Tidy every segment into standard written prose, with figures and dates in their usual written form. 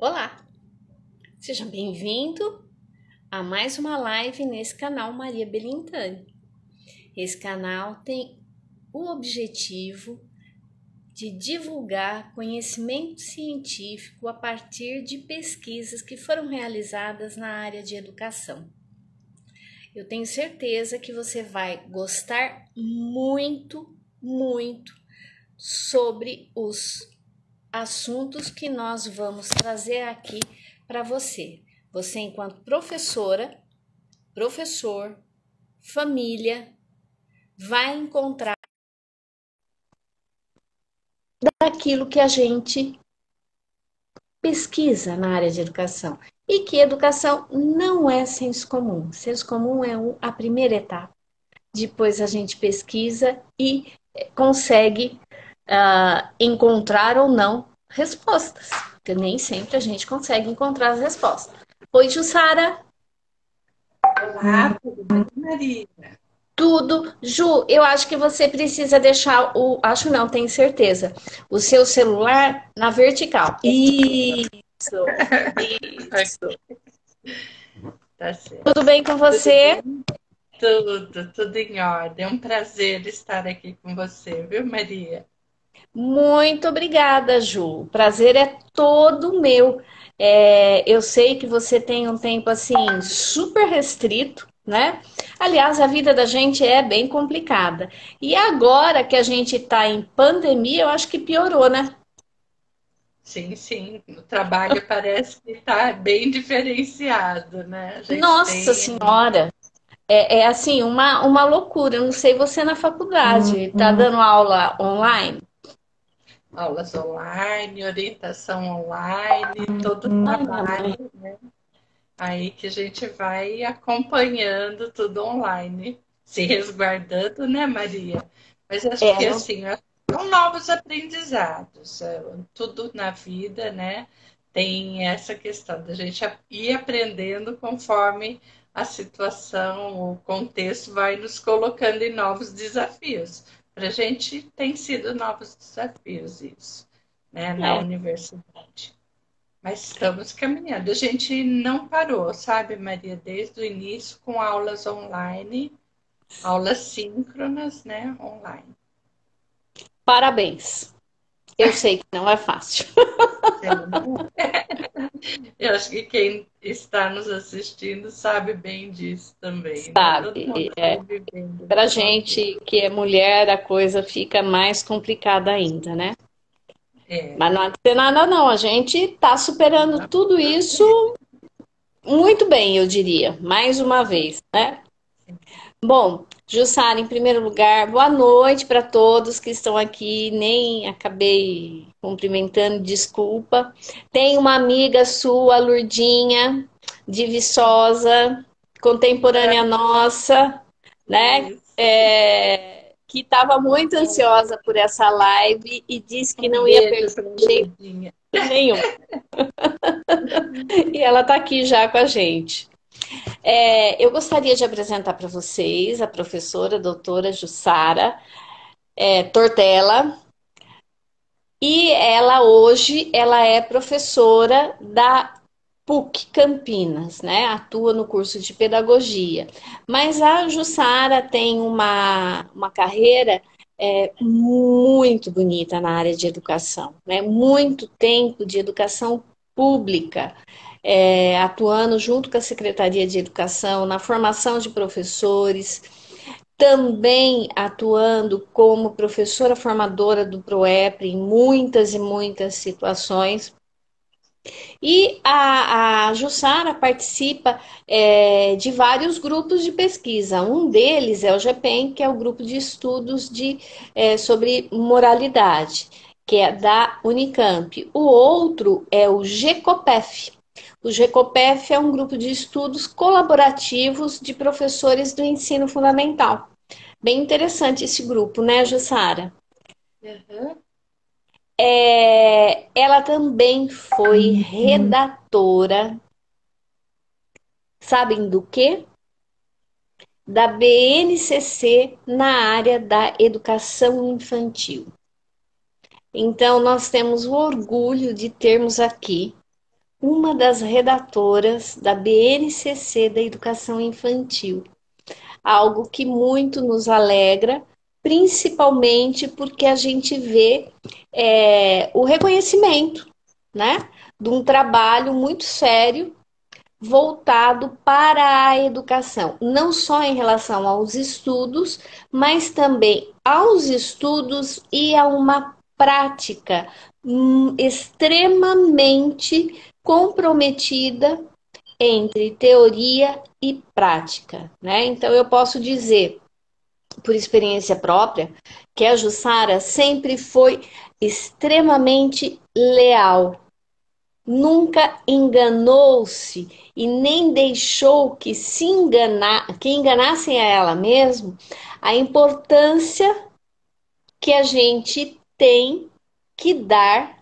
Olá, seja bem-vindo a mais uma live nesse canal Maria Belintani. Esse canal tem o objetivo de divulgar conhecimento científico a partir de pesquisas que foram realizadas na área de educação. Eu tenho certeza que você vai gostar muito sobre os assuntos que nós vamos trazer aqui para você. Você, enquanto professora, professor, família, vai encontrar daquilo que a gente pesquisa na área de educação. E que educação não é senso comum. Senso comum é a primeira etapa. Depois a gente pesquisa e consegue encontrar ou não respostas. Porque nem sempre a gente consegue encontrar as respostas. Oi, Jussara. Olá, tudo bem, Maria? Tudo. Ju, eu acho que você precisa deixar o. Acho não, tenho certeza. O seu celular na vertical. Isso. Isso. Tá certo. Tudo bem com Tudo você? bem? Tudo em ordem. É um prazer estar aqui com você, viu, Maria? Muito obrigada, Ju. O prazer é todo meu. Eu sei que você tem um tempo assim super restrito, né? Aliás, a vida da gente é bem complicada. E agora que a gente está em pandemia, eu acho que piorou, né? Sim. O trabalho parece que está bem diferenciado, né? A gente Nossa tem Senhora, é assim, uma loucura. Eu não sei você na faculdade, tá dando aula online? aulas online, orientação online, todo o Ai, minha mãe. trabalho aí que a gente vai acompanhando tudo online, se resguardando, né, Maria? Mas acho que Não. assim, são novos aprendizados, tudo na vida, né? Tem essa questão da gente ir aprendendo conforme a situação, o contexto vai nos colocando em novos desafios. Para a gente tem sido novos desafios isso, né, na É. universidade. Mas estamos caminhando. A gente não parou, sabe, Maria, desde o início com aulas online, aulas síncronas, né, online. Parabéns. Eu sei que não é fácil. Eu acho que quem está nos assistindo sabe bem disso também, né? Todo mundo Sabe? está vivendo Pra de uma forma. gente que é mulher, a coisa fica mais complicada ainda, né? É, Mas não há de ser nada, não. A gente tá superando tudo isso muito bem, eu diria, mais uma vez, né? Bom, Jussara, em primeiro lugar, boa noite para todos que estão aqui. Nem acabei cumprimentando, desculpa. Tem uma amiga sua, Lurdinha, de Viçosa, contemporânea nossa, né? isso. Que estava muito ansiosa por essa live e disse que Um não ia beijo perder para a de jeito Lourdinha. nenhum. E ela está aqui já com a gente. Eu gostaria de apresentar para vocês a professora doutora Jussara Tortella. E ela hoje ela é professora da PUC Campinas, né? Atua no curso de pedagogia. Mas a Jussara tem uma carreira muito bonita na área de educação, né? Muito tempo de educação pública, atuando junto com a Secretaria de Educação na formação de professores, também atuando como professora formadora do PROEPRE em muitas e muitas situações. E a Jussara participa de vários grupos de pesquisa. Um deles é o GEPEN, que é o grupo de estudos sobre moralidade, que é da Unicamp. O outro é o GECOPEF. O GECOPEF é um grupo de estudos colaborativos de professores do ensino fundamental. Bem interessante esse grupo, né, Jussara? Uhum. Ela também foi redatora, sabem do quê? Da BNCC na área da educação infantil. Então, nós temos o orgulho de termos aqui uma das redatoras da BNCC da Educação Infantil. Algo que muito nos alegra, principalmente porque a gente vê o reconhecimento, né, de um trabalho muito sério voltado para a educação, não só em relação aos estudos, mas também aos estudos e a uma prática extremamente comprometida entre teoria e prática, né? Então eu posso dizer, por experiência própria, que a Jussara sempre foi extremamente leal, nunca enganou-se e nem deixou que enganassem a ela mesma a importância que a gente tem que dar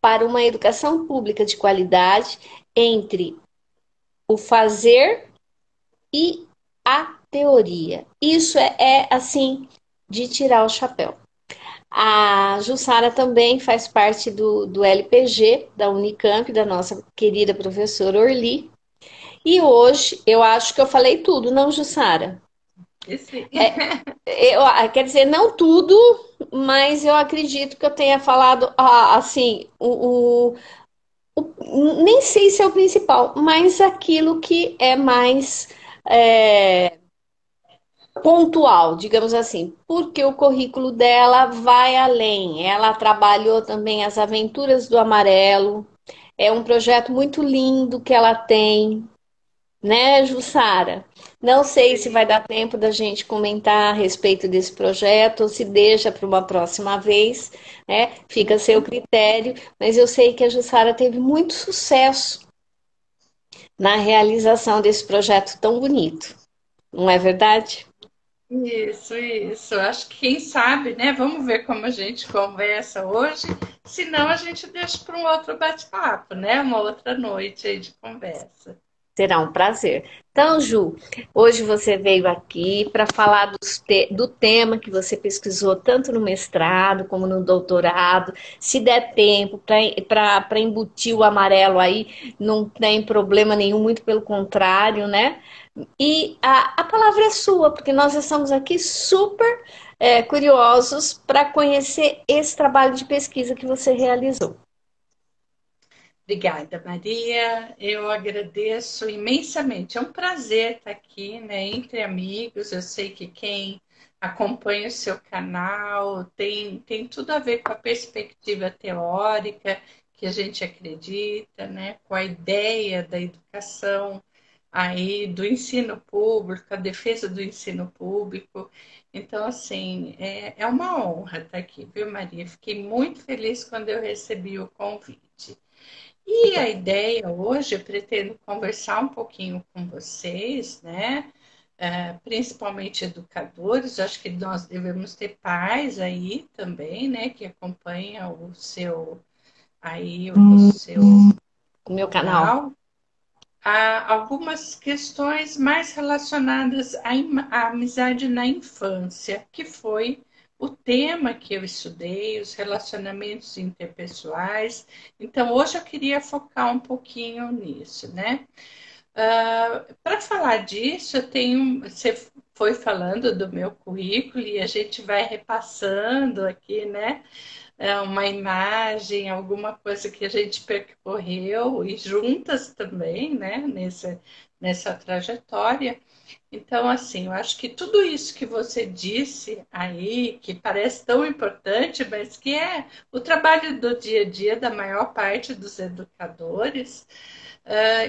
para uma educação pública de qualidade entre o fazer e a teoria. Isso assim, de tirar o chapéu. A Jussara também faz parte do LPG, da Unicamp, da nossa querida professora Orli. E hoje, eu acho que eu falei tudo, não, Jussara? Esse... Quer dizer, não tudo, mas eu acredito que eu tenha falado, assim, nem sei se é o principal, mas aquilo que é mais pontual, digamos assim, porque o currículo dela vai além. Ela trabalhou também as Aventuras do Amarelo. É um projeto muito lindo que ela tem, né, Jussara? Não sei se vai dar tempo da gente comentar a respeito desse projeto ou se deixa para uma próxima vez, né? Fica a seu critério, mas eu sei que a Jussara teve muito sucesso na realização desse projeto tão bonito, não é verdade? Isso. Acho que quem sabe, né? Vamos ver como a gente conversa hoje. Se não, a gente deixa para um outro bate-papo, né? Uma outra noite aí de conversa. Será um prazer. Então, Ju, hoje você veio aqui para falar do tema que você pesquisou tanto no mestrado como no doutorado. Se der tempo para embutir o amarelo aí, não tem problema nenhum, muito pelo contrário, né? E a palavra é sua, porque nós estamos aqui super curiosos para conhecer esse trabalho de pesquisa que você realizou. Obrigada, Maria. Eu agradeço imensamente. É um prazer estar aqui, né, entre amigos. Eu sei que quem acompanha o seu canal tem tudo a ver com a perspectiva teórica que a gente acredita, né, com a ideia da educação aí do ensino público, a defesa do ensino público. Então, assim, é uma honra estar aqui, viu, Maria? Fiquei muito feliz quando eu recebi o convite. E a ideia hoje, eu pretendo conversar um pouquinho com vocês, né? Principalmente educadores, acho que nós devemos ter pais aí também, né? Que acompanham o seu O meu canal. canal. Há algumas questões mais relacionadas à amizade na infância, que foi o tema que eu estudei, os relacionamentos interpessoais. Então, hoje eu queria focar um pouquinho nisso, né? Para falar disso, você foi falando do meu currículo e a gente vai repassando aqui, né? Uma imagem, alguma coisa que a gente percorreu e juntas também, né? Nessa trajetória. Então, assim, eu acho que tudo isso que você disse aí, que parece tão importante, mas que é o trabalho do dia a dia da maior parte dos educadores,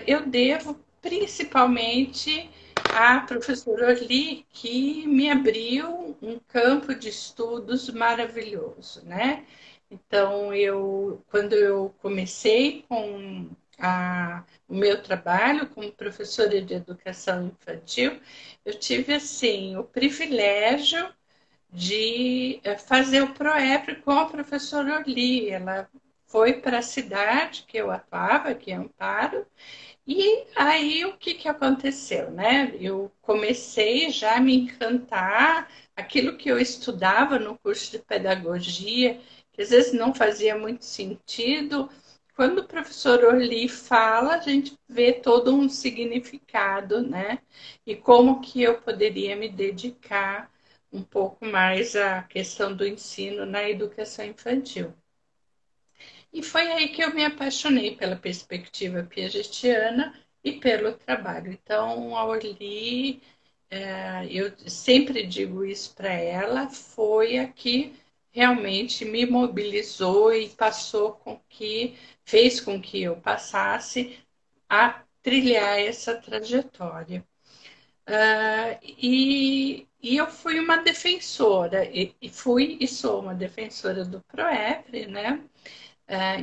eu devo principalmente à professora Orli, que me abriu um campo de estudos maravilhoso, né? Então, quando eu comecei com o meu trabalho como professora de educação infantil, eu tive assim o privilégio de fazer o PROEP com a professora Orli. Ela foi para a cidade que eu atuava, que é Amparo, e aí o que aconteceu, né? Eu comecei já a me encantar, aquilo que eu estudava no curso de pedagogia, que às vezes não fazia muito sentido, quando o professor Orly fala, a gente vê todo um significado, né? E como que eu poderia me dedicar um pouco mais à questão do ensino na educação infantil. E foi aí que eu me apaixonei pela perspectiva piagetiana e pelo trabalho. Então, a Orly, eu sempre digo isso para ela, foi a que realmente me mobilizou e fez com que eu passasse a trilhar essa trajetória. E eu fui uma defensora, e fui e sou uma defensora do PROEPRE, né?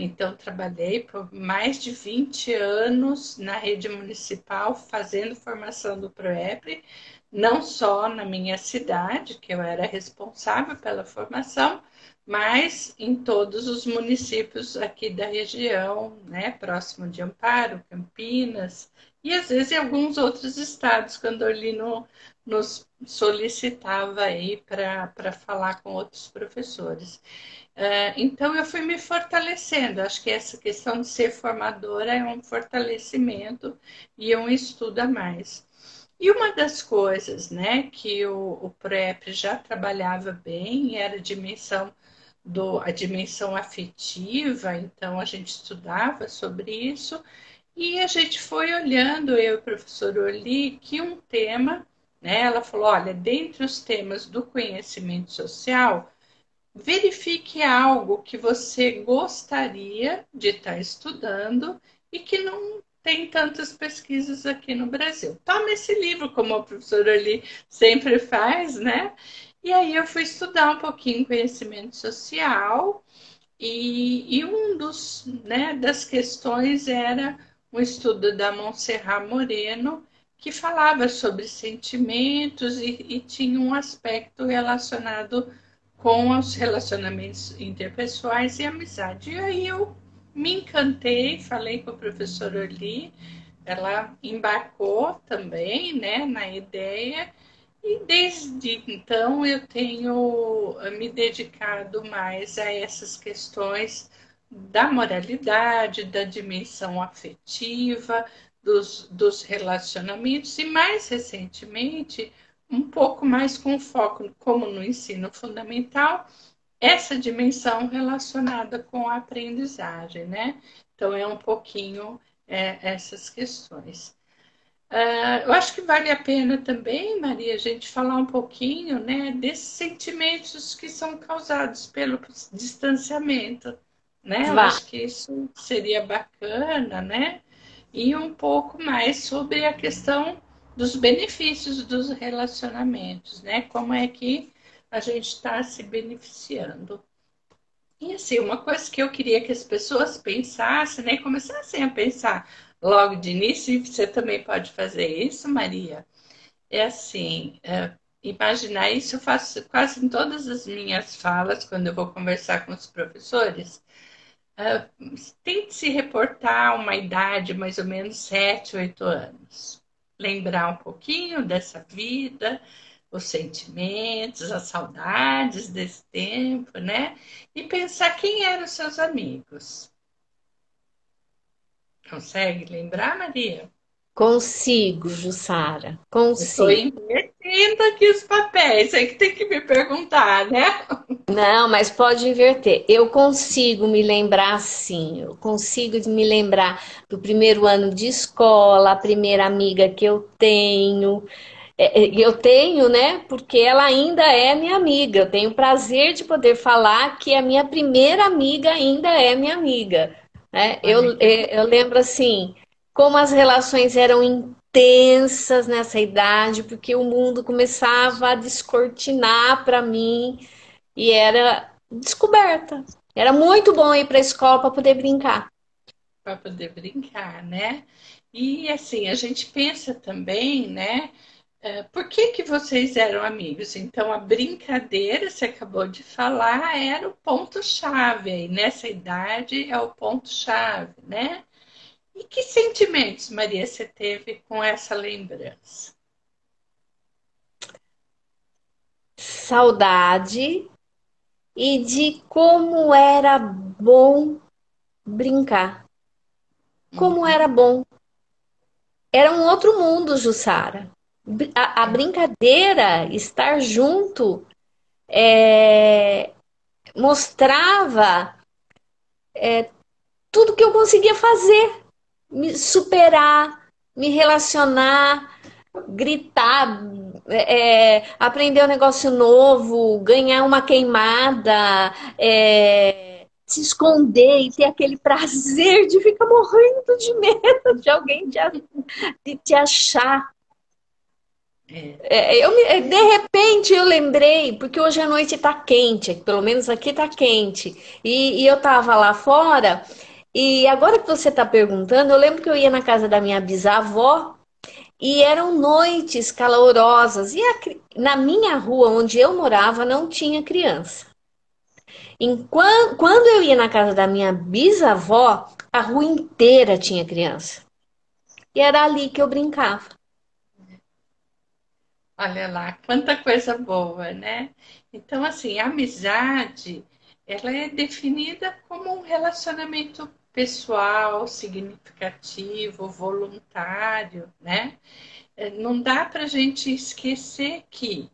Então, trabalhei por mais de 20 anos na rede municipal, fazendo formação do PROEPRE, não só na minha cidade, que eu era responsável pela formação, mas em todos os municípios aqui da região, né, próximo de Amparo, Campinas, e às vezes em alguns outros estados, quando o Orlino nos solicitava aí para falar com outros professores. Então, eu fui me fortalecendo. Acho que essa questão de ser formadora é um fortalecimento e um estudo a mais. E uma das coisas, né, que o PrEP já trabalhava bem era a dimensão afetiva, então a gente estudava sobre isso e a gente foi olhando, eu e o professor Oli, que um tema, né, ela falou, olha, dentre os temas do conhecimento social, verifique algo que você gostaria de estar estudando e que não tem tantas pesquisas aqui no Brasil. Toma esse livro, como a professora ali sempre faz, né? E aí eu fui estudar um pouquinho conhecimento social e um dos, né, das questões era um estudo da Montserrat Moreno que falava sobre sentimentos e tinha um aspecto relacionado com os relacionamentos interpessoais e amizade. E aí eu me encantei, falei com a professora Orly, ela embarcou também, né, na ideia, e desde então eu tenho me dedicado mais a essas questões da moralidade, da dimensão afetiva, dos relacionamentos, e mais recentemente um pouco mais com foco, como no ensino fundamental, essa dimensão relacionada com a aprendizagem, né? Então, é um pouquinho essas questões. Eu acho que vale a pena também, Maria, a gente falar um pouquinho, né, desses sentimentos que são causados pelo distanciamento, né? Eu Vá. acho que isso seria bacana, né? E um pouco mais sobre a questão dos benefícios dos relacionamentos, né? Como é que a gente está se beneficiando. E assim, uma coisa que eu queria que as pessoas pensassem, né? Começassem a pensar logo de início, e você também pode fazer isso, Maria, é assim, imaginar isso eu faço quase em todas as minhas falas, quando eu vou conversar com os professores, tente se reportar a uma idade mais ou menos 7, 8 anos. Lembrar um pouquinho dessa vida, os sentimentos, as saudades desse tempo, né? E pensar quem eram os seus amigos. Consegue lembrar, Maria? Consigo, Jussara, Estou consigo. invertendo aqui os papéis, é que tem que me perguntar, né? Não, mas pode inverter. Eu consigo me lembrar, sim. Eu consigo me lembrar do primeiro ano de escola, a primeira amiga que eu tenho. Eu tenho, né? Porque ela ainda é minha amiga. Eu tenho o prazer de poder falar que a minha primeira amiga ainda é minha amiga, né? Olha que Eu lembro assim, como as relações eram intensas nessa idade, porque o mundo começava a descortinar para mim e era descoberta. Era muito bom ir para a escola para poder brincar. para poder brincar, né? E assim, a gente pensa também, né? Por que que vocês eram amigos? Então, a brincadeira, você acabou de falar, era o ponto-chave aí. Nessa idade é o ponto-chave, né? E que sentimentos, Maria, você teve com essa lembrança? Saudade e de como era bom brincar. Como uhum, era bom. Era um outro mundo, Jussara. A é, brincadeira, estar junto, mostrava tudo que eu conseguia fazer, me superar, me relacionar, gritar, aprender um negócio novo, ganhar uma queimada, se esconder e ter aquele prazer de ficar morrendo de medo de alguém de te achar. é. De repente eu lembrei, porque hoje à noite tá quente, pelo menos aqui tá quente, e eu tava lá fora, e agora que você tá perguntando, eu lembro que eu ia na casa da minha bisavó, e eram noites calorosas, e na minha rua onde eu morava não tinha criança. Quando eu ia na casa da minha bisavó, a rua inteira tinha criança, e era ali que eu brincava. Olha lá, quanta coisa boa, né? Então, assim, a amizade, ela é definida como um relacionamento pessoal, significativo, voluntário, né? Não dá para a gente esquecer que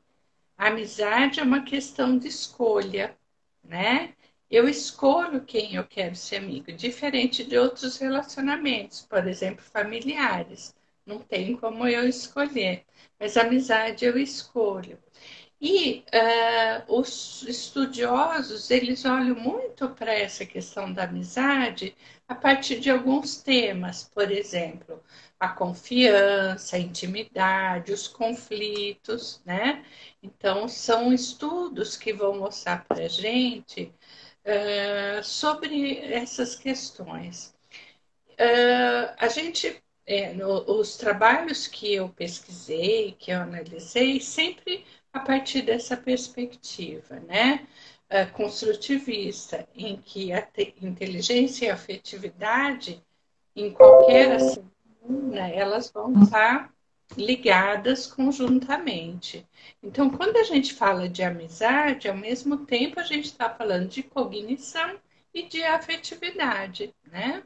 a amizade é uma questão de escolha, né? Eu escolho quem eu quero ser amigo, diferente de outros relacionamentos, por exemplo, familiares. Não tem como eu escolher, mas amizade eu escolho. E os estudiosos, eles olham muito para essa questão da amizade a partir de alguns temas, por exemplo, a confiança, a intimidade, os conflitos, né? Então, são estudos que vão mostrar para a gente sobre essas questões. A gente, os trabalhos que eu pesquisei, que eu analisei, sempre a partir dessa perspectiva, né? Construtivista, em que a inteligência e a afetividade, em qualquer ação, né, elas vão estar ligadas conjuntamente. Então, quando a gente fala de amizade, ao mesmo tempo a gente está falando de cognição e de afetividade, né?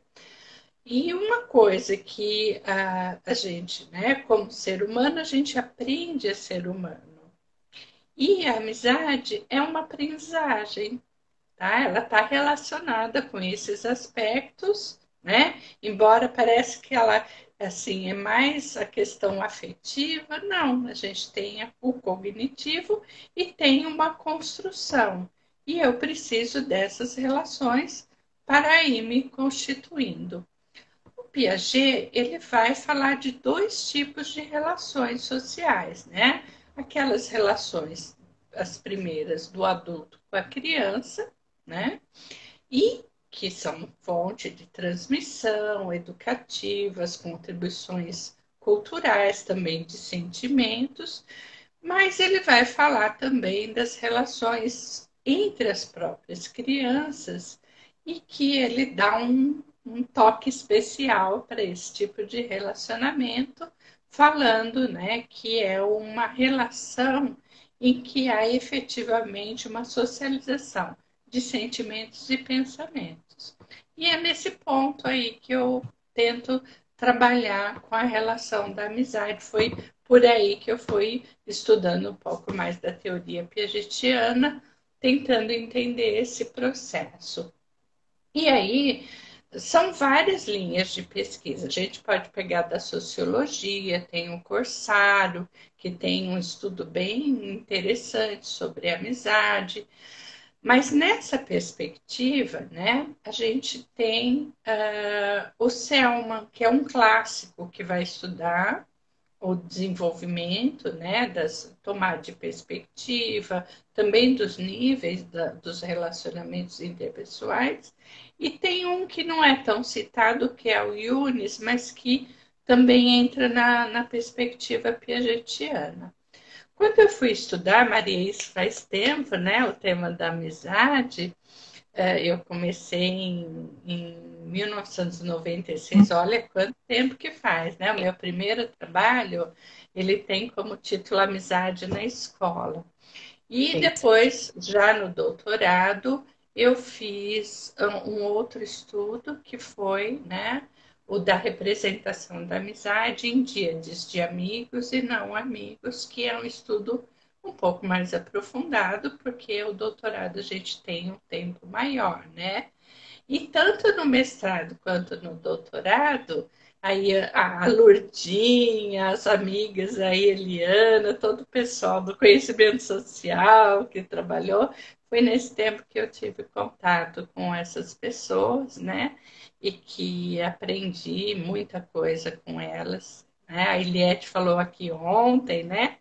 E uma coisa que a gente, né, como ser humano, a gente aprende a ser humano. E a amizade é uma aprendizagem, tá? Ela está relacionada com esses aspectos, né? Embora pareça que ela assim é mais a questão afetiva, não, a gente tem o cognitivo e tem uma construção. E eu preciso dessas relações para ir me constituindo. O Piaget, ele vai falar de dois tipos de relações sociais, né? Aquelas relações, as primeiras do adulto com a criança, né? E que são fonte de transmissão educativas, contribuições culturais, também de sentimentos, mas ele vai falar também das relações entre as próprias crianças e que ele dá um toque especial para esse tipo de relacionamento, falando, né, que é uma relação em que há efetivamente uma socialização de sentimentos e pensamentos. E é nesse ponto aí que eu tento trabalhar com a relação da amizade. Foi por aí que eu fui estudando um pouco mais da teoria piagetiana, tentando entender esse processo. E aí são várias linhas de pesquisa. A gente pode pegar da sociologia, tem o Corsaro, que tem um estudo bem interessante sobre a amizade. Mas nessa perspectiva, né, a gente tem o Selman, que é um clássico que vai estudar o desenvolvimento, né, das tomar de perspectiva, também dos níveis dos relacionamentos interpessoais, e tem um que não é tão citado, que é o Yunis, mas que também entra na perspectiva piagetiana. Quando eu fui estudar, Maria, isso faz tempo, né, o tema da amizade, eu comecei em 1996, olha quanto tempo que faz, né? O meu primeiro trabalho, ele tem como título Amizade na Escola. E Eita. depois, já no doutorado, eu fiz um outro estudo que foi, né, o da representação da amizade em díades de amigos e não amigos, que é um estudo um pouco mais aprofundado, porque o doutorado a gente tem um tempo maior, né? E tanto no mestrado quanto no doutorado, aí a Lourdinha, as amigas, a Eliana, todo o pessoal do conhecimento social que trabalhou, foi nesse tempo que eu tive contato com essas pessoas, né? E que aprendi muita coisa com elas. Né? A Eliette falou aqui ontem, né?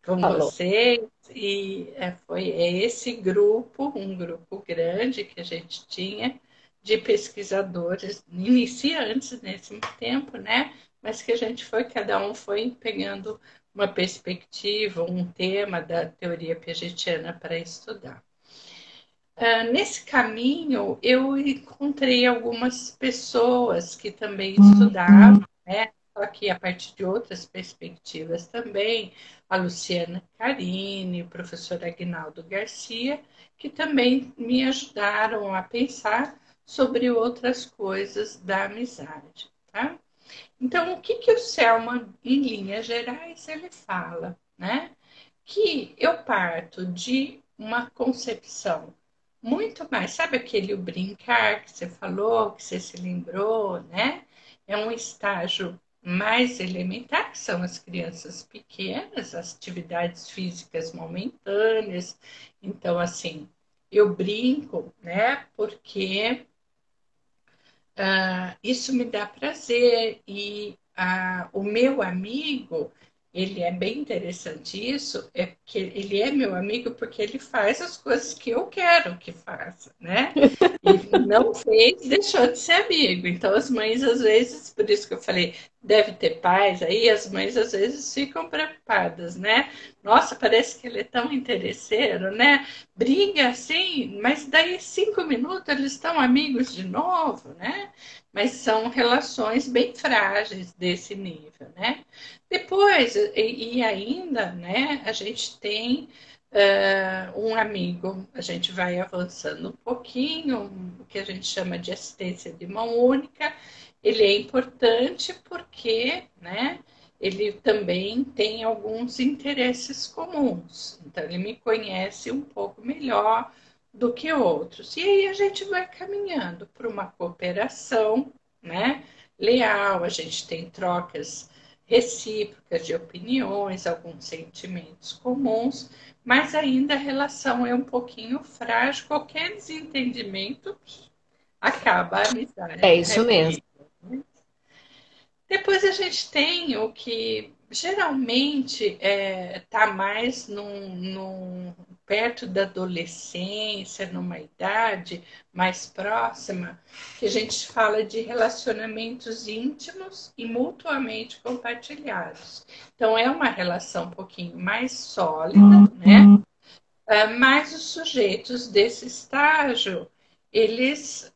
Com Falou. vocês, e foi esse grupo, um grupo grande que a gente tinha, de pesquisadores iniciantes nesse tempo, né? Mas que a gente foi, cada um foi pegando uma perspectiva, um tema da teoria piagetiana para estudar. Nesse caminho, eu encontrei algumas pessoas que também estudavam, né? Só que a partir de outras perspectivas também, a Luciana Carini, o professor Aguinaldo Garcia, que também me ajudaram a pensar sobre outras coisas da amizade, tá? Então, o que o Selman, em linhas gerais, ele fala, né? Que eu parto de uma concepção muito mais, sabe aquele o brincar que você falou, que você se lembrou, né? É um estágio mais elementar, que são as crianças pequenas, as atividades físicas momentâneas. Então, assim, eu brinco, né? Porque isso me dá prazer e o meu amigo, ele é bem interessante isso, é que ele é meu amigo porque ele faz as coisas que eu quero que faça, né? E não fez, deixou de ser amigo. Então as mães às vezes, por isso que eu falei, deve ter pais aí, as mães às vezes ficam preocupadas, né? Nossa, parece que ele é tão interesseiro, né? Briga assim, mas daí 5 minutos eles estão amigos de novo, né? Mas são relações bem frágeis desse nível, né? Depois, e ainda, né, a gente tem um amigo, a gente vai avançando um pouquinho, o que a gente chama de assistência de mão única. Ele é importante porque, né, ele também tem alguns interesses comuns. Então, ele me conhece um pouco melhor do que outros. E aí a gente vai caminhando para uma cooperação, né, leal, a gente tem trocas recíprocas de opiniões, alguns sentimentos comuns, mas ainda a relação é um pouquinho frágil, qualquer desentendimento acaba a amizade. É isso mesmo. Depois a gente tem o que geralmente está mais perto da adolescência, numa idade mais próxima, que a gente fala de relacionamentos íntimos e mutuamente compartilhados. Então, é uma relação um pouquinho mais sólida, né? Mas os sujeitos desse estágio, eles,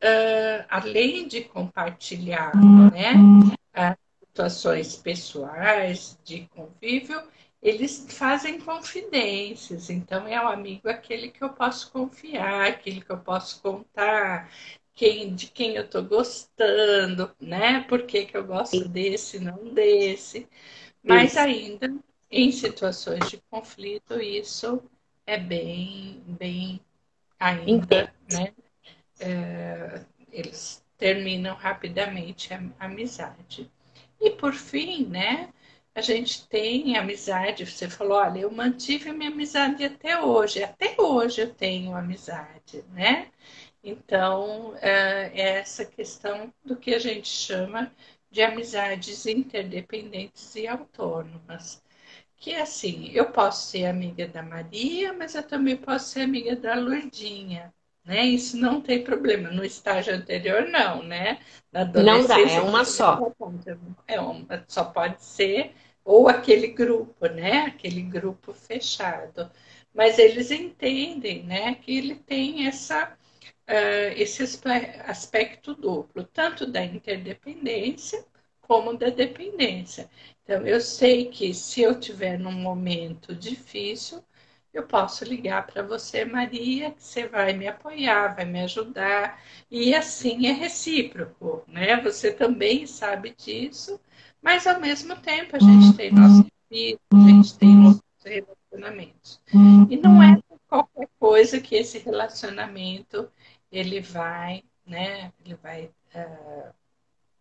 além de compartilhar, né, situações pessoais, de convívio, eles fazem confidências. Então, é o amigo aquele que eu posso confiar, aquele que eu posso contar, de quem eu estou gostando, né? Por que eu gosto desse, não desse. Mas Isso. ainda, em situações de conflito, isso é bem ainda, né? Eles terminam rapidamente a amizade. E por fim, né? A gente tem amizade. Você falou, olha, eu mantive minha amizade até hoje. Até hoje eu tenho amizade, né? Então, é essa questão do que a gente chama de amizades interdependentes e autônomas. Que assim, eu posso ser amiga da Maria, mas eu também posso ser amiga da Lourdinha, né? Isso não tem problema. No estágio anterior, não, né? Na Não dá, é adolescência, uma só. só pode ser ou aquele grupo, né? Aquele grupo fechado. Mas eles entendem, né? Que ele tem esse aspecto duplo, tanto da interdependência como da dependência. Então, eu sei que se eu tiver num momento difícil, eu posso ligar para você, Maria, que você vai me apoiar, vai me ajudar, e assim é recíproco, né? Você também sabe disso, mas ao mesmo tempo a gente tem nossa vida, a gente tem nossos relacionamentos. E não é por qualquer coisa que esse relacionamento ele vai, né? Ele vai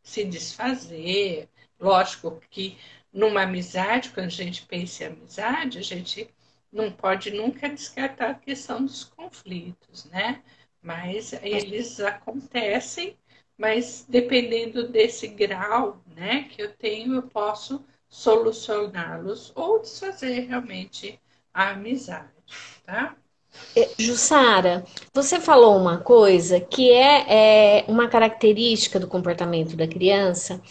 se desfazer. Lógico que numa amizade, quando a gente pensa em amizade, a gente não pode nunca descartar a questão dos conflitos, né? Mas eles acontecem, mas dependendo desse grau, né, que eu tenho, eu posso solucioná-los ou desfazer realmente a amizade, tá? Jussara, você falou uma coisa que é uma característica do comportamento da criança,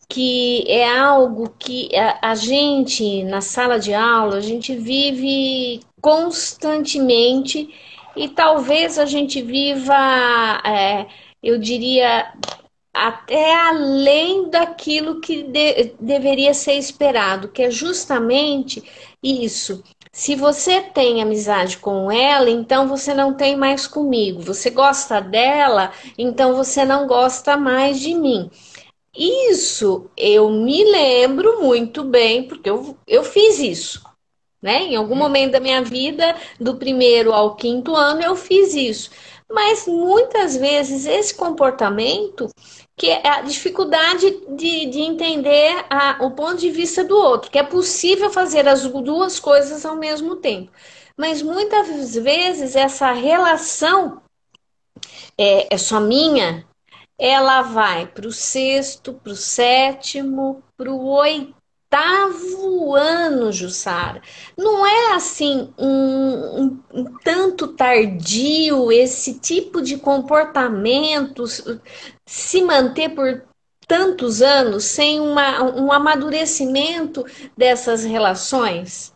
que é algo que a gente, na sala de aula, a gente vive constantemente e talvez a gente viva, eu diria, até além daquilo que deveria ser esperado, que é justamente isso. Se você tem amizade com ela, então você não tem mais comigo. Você gosta dela, então você não gosta mais de mim. Isso eu me lembro muito bem, porque eu fiz isso, né? Em algum momento da minha vida, do primeiro ao quinto ano, eu fiz isso. Mas muitas vezes esse comportamento, que é a dificuldade de entender o ponto de vista do outro, que é possível fazer as duas coisas ao mesmo tempo. Mas muitas vezes essa relação é só minha, ela vai para o sexto, para o sétimo, para o oitavo ano, Jussara. Não é assim um tanto tardio esse tipo de comportamento se manter por tantos anos sem um amadurecimento dessas relações?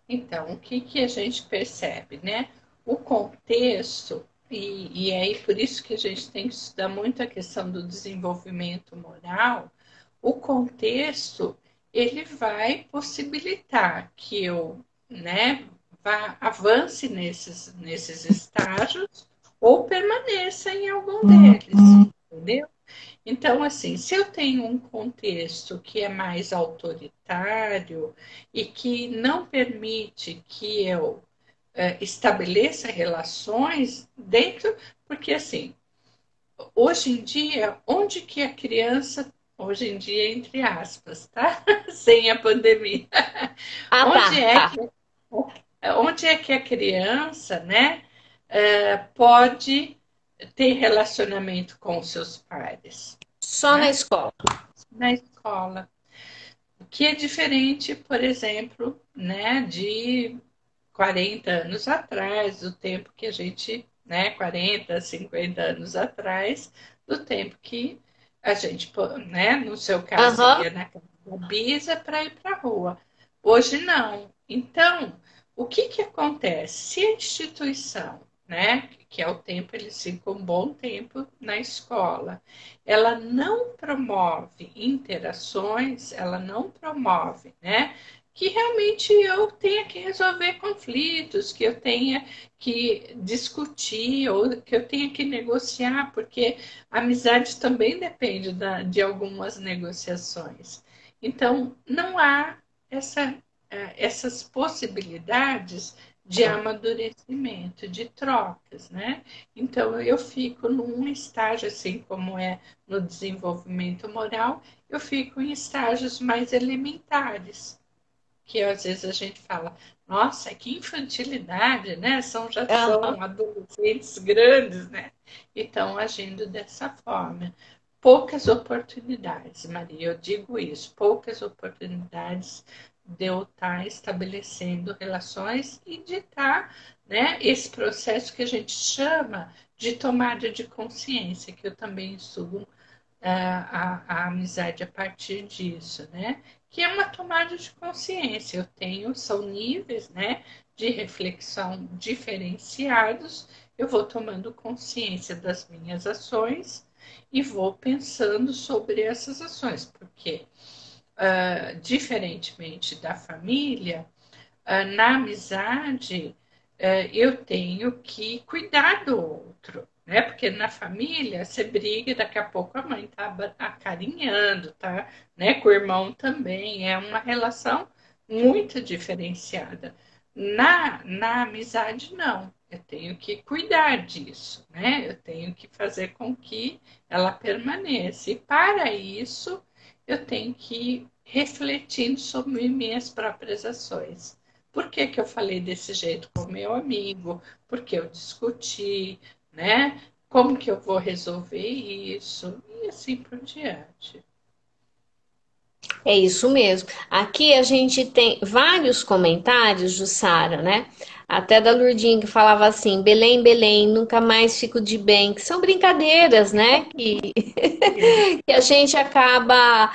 Então, o que, que a gente percebe, né? O contexto, e aí por isso que a gente tem que estudar muito a questão do desenvolvimento moral, o contexto, ele vai possibilitar que eu, né, avance nesses estágios ou permaneça em algum deles, entendeu? Então, assim, se eu tenho um contexto que é mais autoritário e que não permite que eu estabeleça relações dentro, porque assim, hoje em dia, onde que a criança, hoje em dia, entre aspas, tá? Sem a pandemia, Ah, onde tá, é tá. que, onde é que a criança, né, pode ter relacionamento com seus pares? Só na Né? escola. Na escola, o que é diferente, por exemplo, né, de 40 anos atrás, do tempo que a gente, né, 40, 50 anos atrás, do tempo que a gente, né, no seu caso, Aham. ia na casa da bisa para ir para a rua. Hoje não. Então, o que que acontece? Se a instituição, né, que é o tempo, eles ficam um bom tempo na escola, ela não promove interações, ela não promove, né, que realmente eu tenha que resolver conflitos, que eu tenha que discutir ou que eu tenha que negociar, porque a amizade também depende de algumas negociações. Então, não há essas possibilidades de amadurecimento, de trocas, né? Então, eu fico num estágio, assim como é no desenvolvimento moral, eu fico em estágios mais elementares, que às vezes a gente fala, nossa, que infantilidade, né? Já Aham. são adolescentes grandes, né? E estão agindo dessa forma. Poucas oportunidades, Maria, eu digo isso, poucas oportunidades de eu estar estabelecendo relações e de estar, né, esse processo que a gente chama de tomada de consciência, que eu também estudo a amizade a partir disso, né? Que é uma tomada de consciência. Eu tenho, são níveis, né, de reflexão diferenciados. Eu vou tomando consciência das minhas ações e vou pensando sobre essas ações, porque, diferentemente da família, na amizade, eu tenho que cuidar do outro, né? Porque na família você briga, daqui a pouco a mãe tá acarinhando, tá? Né? Com o irmão também. É uma relação muito diferenciada. Na amizade, não. Eu tenho que cuidar disso, né? Eu tenho que fazer com que ela permaneça. E para isso, eu tenho que ir refletindo sobre minhas próprias ações. Por que que eu falei desse jeito com o meu amigo? Por que eu discuti, né? Como que eu vou resolver isso? E assim por diante. É isso mesmo. Aqui a gente tem vários comentários, Jussara, né? Até da Lurdinha que falava assim: Belém, Belém, nunca mais fico de bem. Que são brincadeiras, né? Que a gente acaba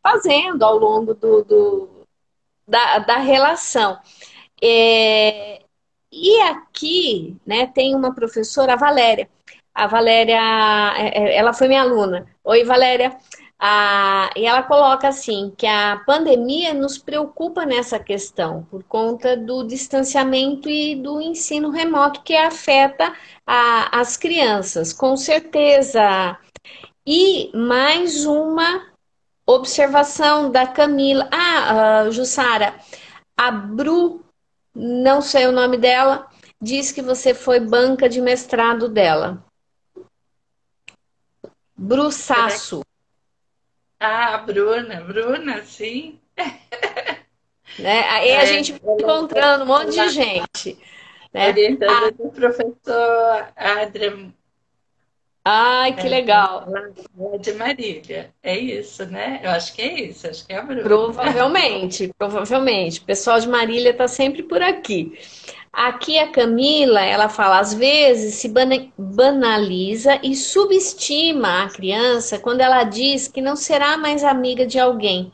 fazendo ao longo da relação. É, e aqui, né, tem uma professora, a Valéria. A Valéria, ela foi minha aluna. Oi, Valéria. E ela coloca assim que a pandemia nos preocupa nessa questão por conta do distanciamento e do ensino remoto que afeta as crianças, com certeza. E mais uma observação da Camila. Jussara, a Bru, não sei o nome dela, diz que você foi banca de mestrado dela. Bru Será que... Sasso, Ah, a Bruna, sim. né? Aí a É, gente vai encontrando um monte de ela gente, é né? orientada do professor Adrian, Ai, que legal. lá de Marília. É isso, né? Eu acho que é isso, acho que é a Bruna. Provavelmente, provavelmente. O pessoal de Marília está sempre por aqui. Aqui a Camila, ela fala, às vezes se banaliza e subestima a criança quando ela diz que não será mais amiga de alguém.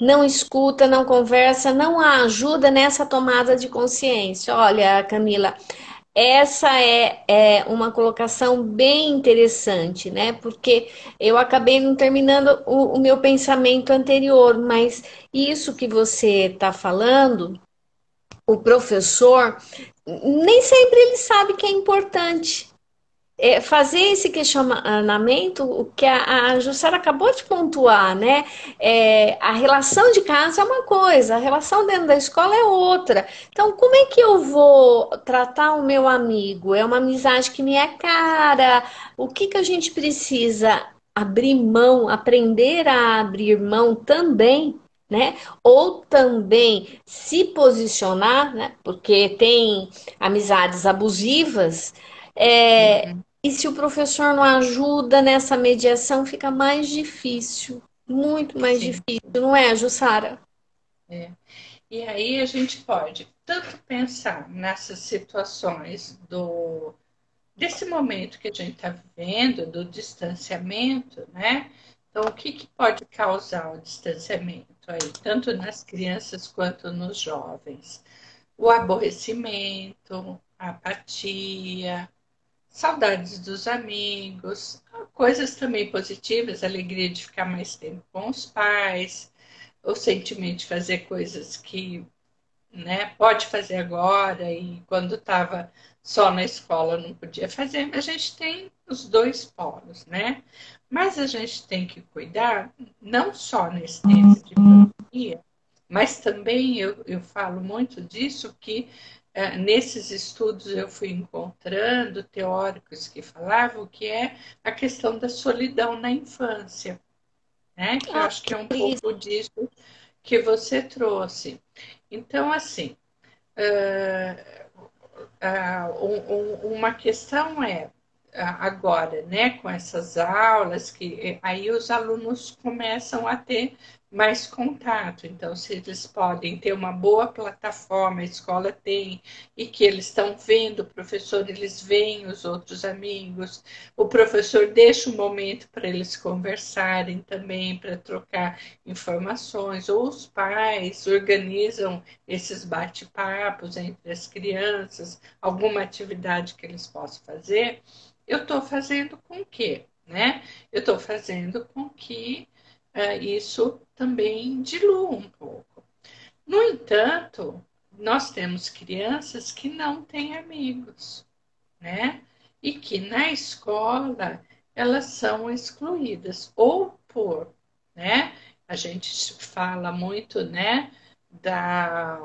Não escuta, não conversa, não a ajuda nessa tomada de consciência. Olha, Camila, essa é uma colocação bem interessante, né? Porque eu acabei não terminando o meu pensamento anterior, mas isso que você está falando, o professor, nem sempre ele sabe que é importante fazer esse questionamento, o que a Jussara acabou de pontuar, né? A relação de casa é uma coisa, a relação dentro da escola é outra. Então, como é que eu vou tratar o meu amigo? É uma amizade que me é cara. O que que a gente precisa abrir mão, aprender a abrir mão também? Né? Ou também se posicionar, né? Porque tem amizades abusivas, Uhum, e se o professor não ajuda nessa mediação, fica mais difícil, muito mais sim. difícil, não é, Jussara? É. E aí a gente pode tanto pensar nessas situações desse momento que a gente está vivendo, do distanciamento, né? Então, o que, que pode causar o distanciamento aí, tanto nas crianças quanto nos jovens? O aborrecimento, a apatia, saudades dos amigos, coisas também positivas, a alegria de ficar mais tempo com os pais, o sentimento de fazer coisas que, né, pode fazer agora e quando estava só na escola não podia fazer. A gente tem os dois polos, né? Mas a gente tem que cuidar não só nesse tempo de pandemia, mas também eu falo muito disso que nesses estudos eu fui encontrando teóricos que falavam que é a questão da solidão na infância, né? Que eu Ah, acho que é um pouco disso que você trouxe. Então, assim, uma questão é agora, né, com essas aulas, que aí os alunos começam a ter mais contato. Então, se eles podem ter uma boa plataforma, a escola tem, e que eles estão vendo o professor, eles veem os outros amigos, o professor deixa um momento para eles conversarem também, para trocar informações, ou os pais organizam esses bate-papos entre as crianças, alguma atividade que eles possam fazer, eu estou fazendo com que, né? Eu estou fazendo com que isso também dilua um pouco. No entanto, nós temos crianças que não têm amigos, né? E que na escola elas são excluídas, ou por, né? A gente fala muito, né, da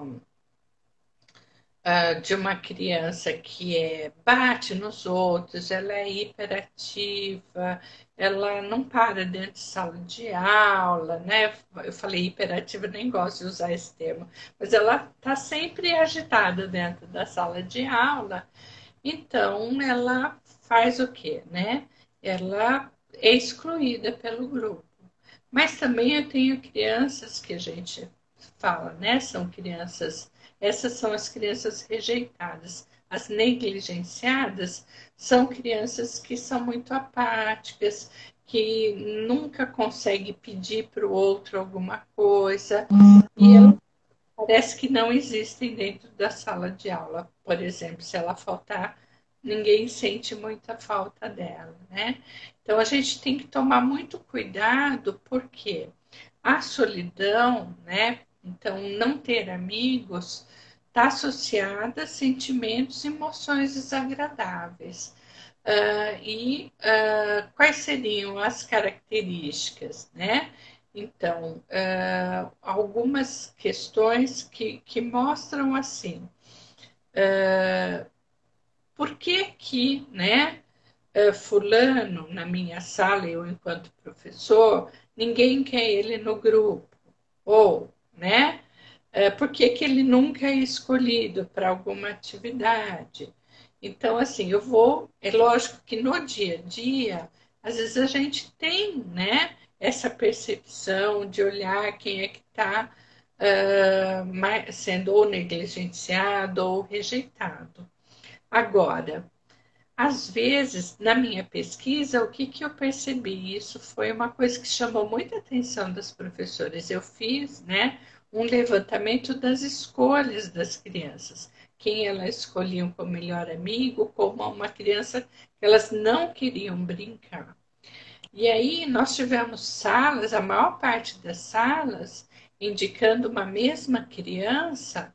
de uma criança que bate nos outros, ela é hiperativa, ela não para dentro de sala de aula, né? Eu falei hiperativa, nem gosto de usar esse termo, mas ela está sempre agitada dentro da sala de aula, então ela faz o quê, né? Ela é excluída pelo grupo. Mas também eu tenho crianças que a gente fala, né? São crianças, essas são as crianças rejeitadas. As negligenciadas são crianças que são muito apáticas, que nunca conseguem pedir para o outro alguma coisa, e elas parece que não existem dentro da sala de aula. Por exemplo, se ela faltar, ninguém sente muita falta dela, né? Então a gente tem que tomar muito cuidado, porque a solidão, né? Então, não ter amigos está associada a sentimentos e emoções desagradáveis. Quais seriam as características, né? Então, algumas questões que mostram assim, por que, né, fulano, na minha sala, eu enquanto professor, ninguém quer ele no grupo, ou, né, por que ele nunca é escolhido para alguma atividade. Então, assim, é lógico que no dia a dia, às vezes a gente tem, né, essa percepção de olhar quem é que está sendo ou negligenciado ou rejeitado. Agora, às vezes, na minha pesquisa, o que eu percebi? Isso foi uma coisa que chamou muita atenção das professoras. Eu fiz, né, um levantamento das escolhas das crianças. Quem elas escolhiam como melhor amigo, como uma criança que elas não queriam brincar. E aí nós tivemos salas, a maior parte das salas, indicando uma mesma criança,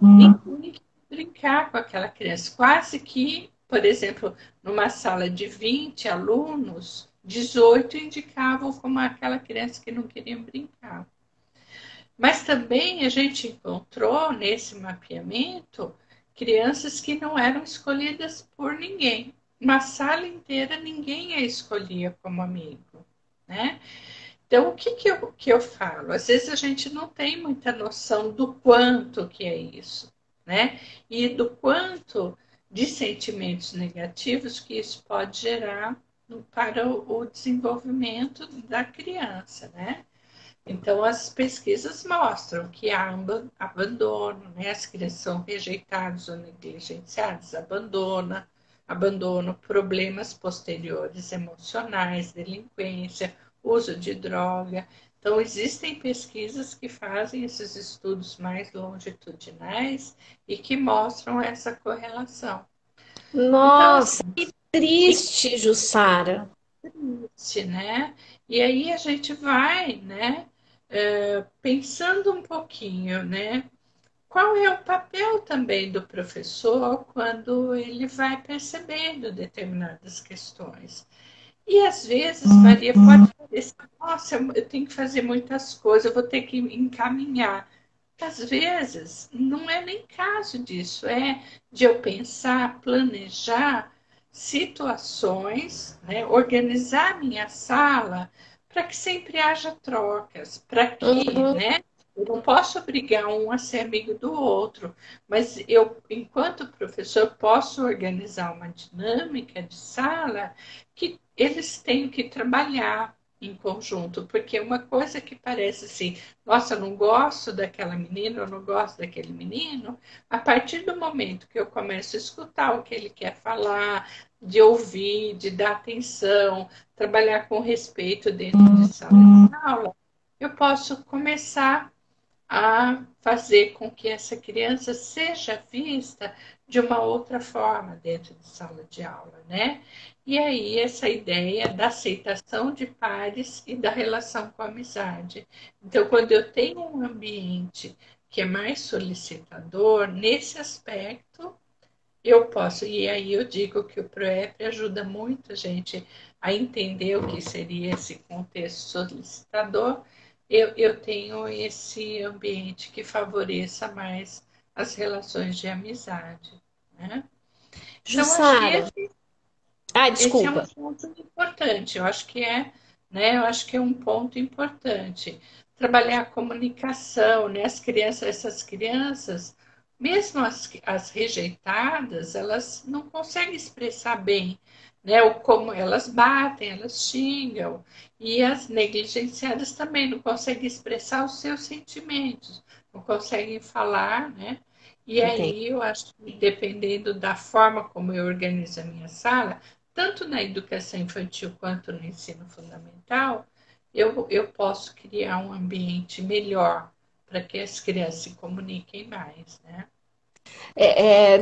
ninguém queria brincar com aquela criança. Quase que, por exemplo, numa sala de 20 alunos, 18 indicavam como aquela criança que não queria brincar. Mas também a gente encontrou nesse mapeamento crianças que não eram escolhidas por ninguém. Uma sala inteira ninguém a escolhia como amigo, né? Então, o que eu falo? Às vezes a gente não tem muita noção do quanto que é isso, né? E do quanto de sentimentos negativos que isso pode gerar para o desenvolvimento da criança, né? Então, as pesquisas mostram que há abandono, né? As crianças são rejeitadas ou negligenciadas, abandono, problemas posteriores emocionais, delinquência, uso de droga. Então, existem pesquisas que fazem esses estudos mais longitudinais e que mostram essa correlação. Então, Nossa, assim, que triste, Jussara. né? E aí a gente vai, né, pensando um pouquinho, né? Qual é o papel também do professor quando ele vai percebendo determinadas questões? E às vezes, Maria, pode parecer, nossa, eu tenho que fazer muitas coisas, eu vou ter que encaminhar. Às vezes, não é nem caso disso, é de eu pensar, planejar situações, né, organizar minha sala para que sempre haja trocas, para que, Uhum. né, eu não posso obrigar um a ser amigo do outro, mas eu, enquanto professor, posso organizar uma dinâmica de sala que eles têm que trabalhar em conjunto, porque uma coisa que parece assim, nossa, eu não gosto daquela menina, eu não gosto daquele menino, a partir do momento que eu começo a escutar o que ele quer falar, de ouvir, de dar atenção, trabalhar com respeito dentro de sala de aula, eu posso começar a fazer com que essa criança seja vista de uma outra forma dentro de sala de aula, né? E aí essa ideia da aceitação de pares e da relação com a amizade. Então, quando eu tenho um ambiente que é mais solicitador, nesse aspecto eu posso, e aí eu digo que o ProEP ajuda muito a gente a entender o que seria esse contexto solicitador. Eu tenho esse ambiente que favoreça mais as relações de amizade, né? Então, acho que Jussara, esse é um desculpa. ponto importante. Eu acho que né? Eu acho que é um ponto importante. Trabalhar a comunicação, né? As crianças, essas crianças, mesmo as rejeitadas, elas não conseguem expressar bem, né? O como elas batem, elas xingam, e as negligenciadas também não conseguem expressar os seus sentimentos, não conseguem falar, né? E Entendo. aí eu acho que dependendo da forma como eu organizo a minha sala, tanto na educação infantil quanto no ensino fundamental, eu posso criar um ambiente melhor para que as crianças se comuniquem mais, né?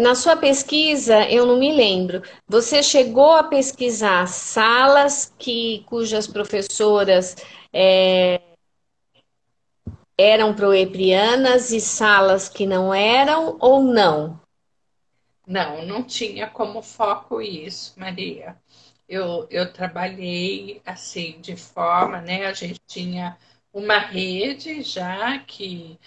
Na sua pesquisa, eu não me lembro, você chegou a pesquisar salas cujas professoras eram proeprianas e salas que não eram ou não? Não, não tinha como foco isso, Maria. Eu trabalhei assim de forma, né? A gente tinha uma rede já que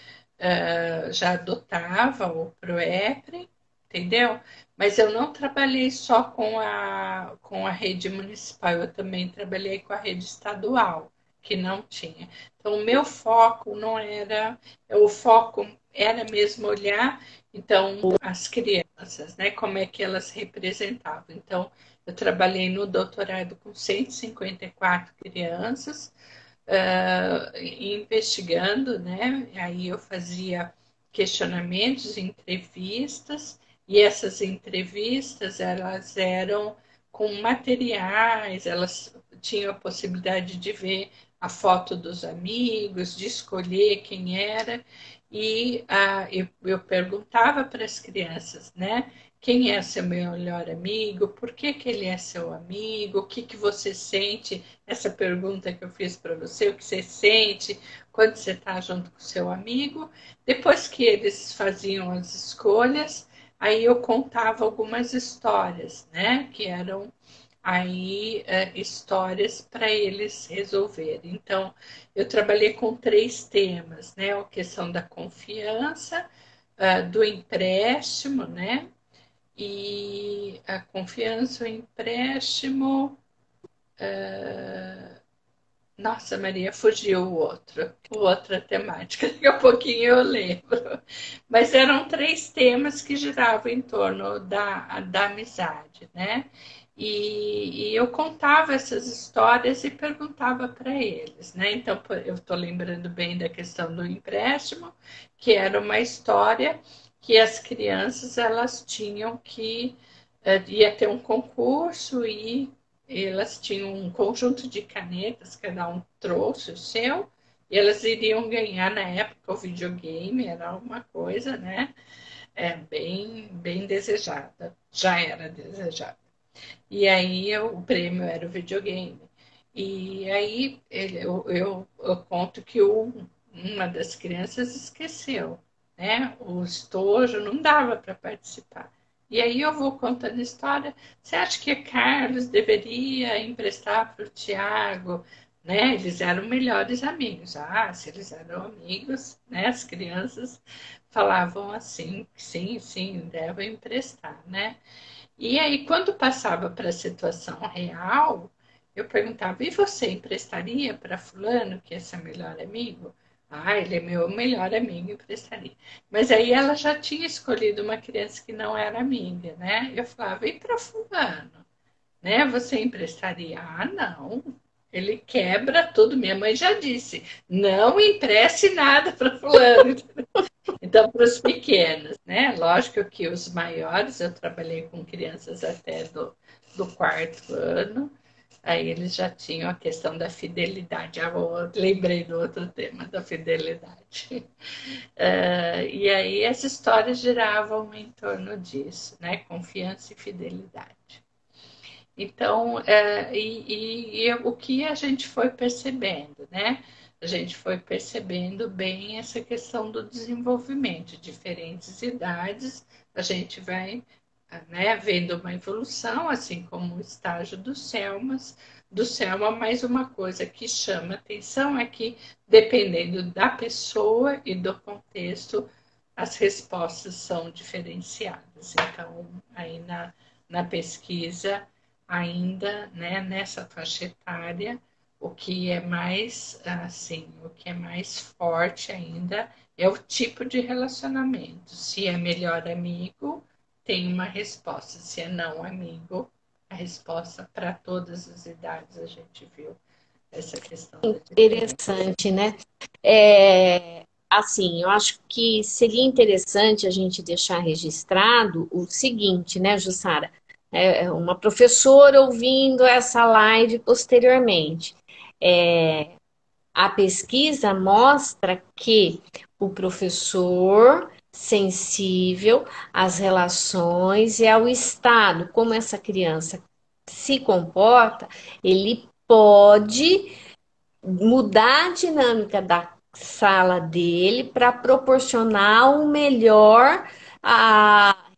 já adotava o ProEPRE, entendeu? Mas eu não trabalhei só com a rede municipal, eu também trabalhei com a rede estadual, que não tinha. Então, o meu foco não era, o foco era mesmo olhar, então, as crianças, né? Como é que elas representavam. Então, eu trabalhei no doutorado com 154 crianças, investigando, né? Aí eu fazia questionamentos, entrevistas, e essas entrevistas elas eram com materiais, elas tinham a possibilidade de ver a foto dos amigos, de escolher quem era, e eu perguntava para as crianças, né? Quem é seu melhor amigo? Por que, que ele é seu amigo? O que, que você sente? Essa pergunta que eu fiz para você, o que você sente quando você está junto com seu amigo? Depois que eles faziam as escolhas, aí eu contava algumas histórias, né? Que eram aí histórias para eles resolverem. Então, eu trabalhei com 3 temas, né? A questão da confiança, do empréstimo, né? E a confiança, o empréstimo. Nossa, Maria, fugiu outra temática. Daqui a pouquinho eu lembro. Mas eram 3 temas que giravam em torno da amizade, né? E eu contava essas histórias e perguntava para eles, né? Então, eu estou lembrando bem da questão do empréstimo, que era uma história que as crianças elas tinham que ia ter um concurso e elas tinham um conjunto de canetas, cada um trouxe o seu, e elas iriam ganhar na época o videogame, era uma coisa, né? Bem desejada, já era desejada. E aí o prêmio era o videogame. E aí eu conto que uma das crianças esqueceu, né? O estojo não dava para participar. E aí eu vou contando a história. Você acha que Carlos deveria emprestar para o Tiago? Né? Eles eram melhores amigos. Ah, se eles eram amigos, né? As crianças falavam assim, sim, sim, devem emprestar, né? E aí, quando passava para a situação real, eu perguntava: e você emprestaria para Fulano, que é seu melhor amigo? Ah, ele é meu melhor amigo, emprestaria. Mas aí ela já tinha escolhido uma criança que não era amiga, né? Eu falava: e para Fulano? Né? Você emprestaria? Ah, não. Ele quebra tudo. Minha mãe já disse: não empreste nada para Fulano. Então, para os pequenos, né? Lógico que os maiores, eu trabalhei com crianças até do 4º ano, aí eles já tinham a questão da fidelidade. Lembrei do outro tema, da fidelidade. E aí as histórias giravam em torno disso, né? Confiança e fidelidade. Então, o que a gente foi percebendo, né? A gente foi percebendo bem essa questão do desenvolvimento, diferentes idades, a gente vai, né, vendo uma evolução, assim como o estágio do Selma, mas uma coisa que chama atenção é que, dependendo da pessoa e do contexto, as respostas são diferenciadas. Então, aí na pesquisa, ainda, né, nessa faixa etária, o que é mais assim, o que é mais forte ainda é o tipo de relacionamento. Se é melhor amigo, tem uma resposta. Se é não amigo, a resposta para todas as idades a gente viu essa questão da diferença. Interessante, né? Assim, eu acho que seria interessante a gente deixar registrado o seguinte, né, Jussara? Uma professora ouvindo essa live posteriormente. A pesquisa mostra que o professor sensível às relações e ao estado, como essa criança se comporta, ele pode mudar a dinâmica da sala dele para proporcionar um melhor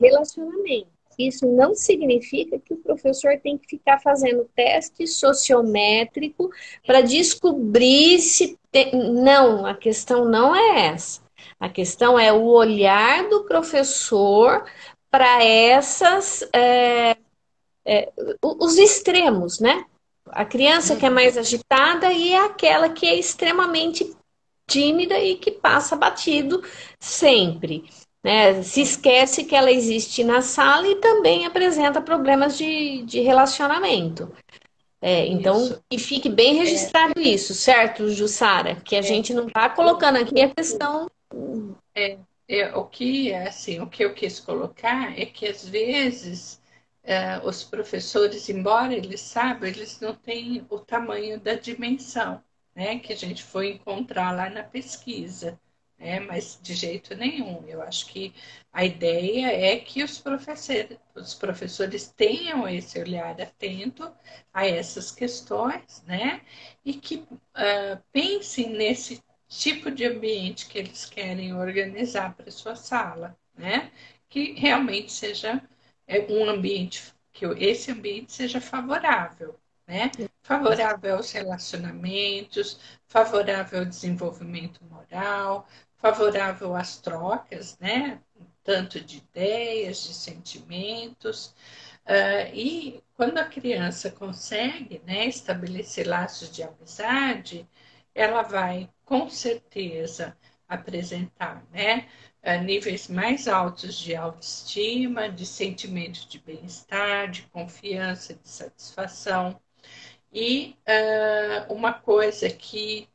relacionamento. Isso não significa que o professor tem que ficar fazendo teste sociométrico para descobrir se tem... Não, a questão não é essa. A questão é o olhar do professor para os extremos, né? A criança que é mais agitada e é aquela que é extremamente tímida e que passa batido sempre. Né? Se esquece que ela existe na sala e também apresenta problemas de relacionamento. Então, Isso. que fique bem registrado isso, certo, Jussara? Que a gente não está colocando aqui a questão. O que assim, o que eu quis colocar é que às vezes os professores, embora eles saibam, eles não têm o tamanho da dimensão, né, que a gente foi encontrar lá na pesquisa, né, mas de jeito nenhum. Eu acho que a ideia é que os professores tenham esse olhar atento a essas questões, né, e que pensem nesse tipo de ambiente que eles querem organizar para sua sala, né? Que realmente seja um ambiente, que esse ambiente seja favorável, né? Favorável aos relacionamentos, favorável ao desenvolvimento moral, favorável às trocas, né? Tanto de ideias, de sentimentos. E quando a criança consegue, né, estabelecer laços de amizade, ela vai com certeza apresentar, né, níveis mais altos de autoestima, de sentimento de bem-estar, de confiança, de satisfação. E uma coisa que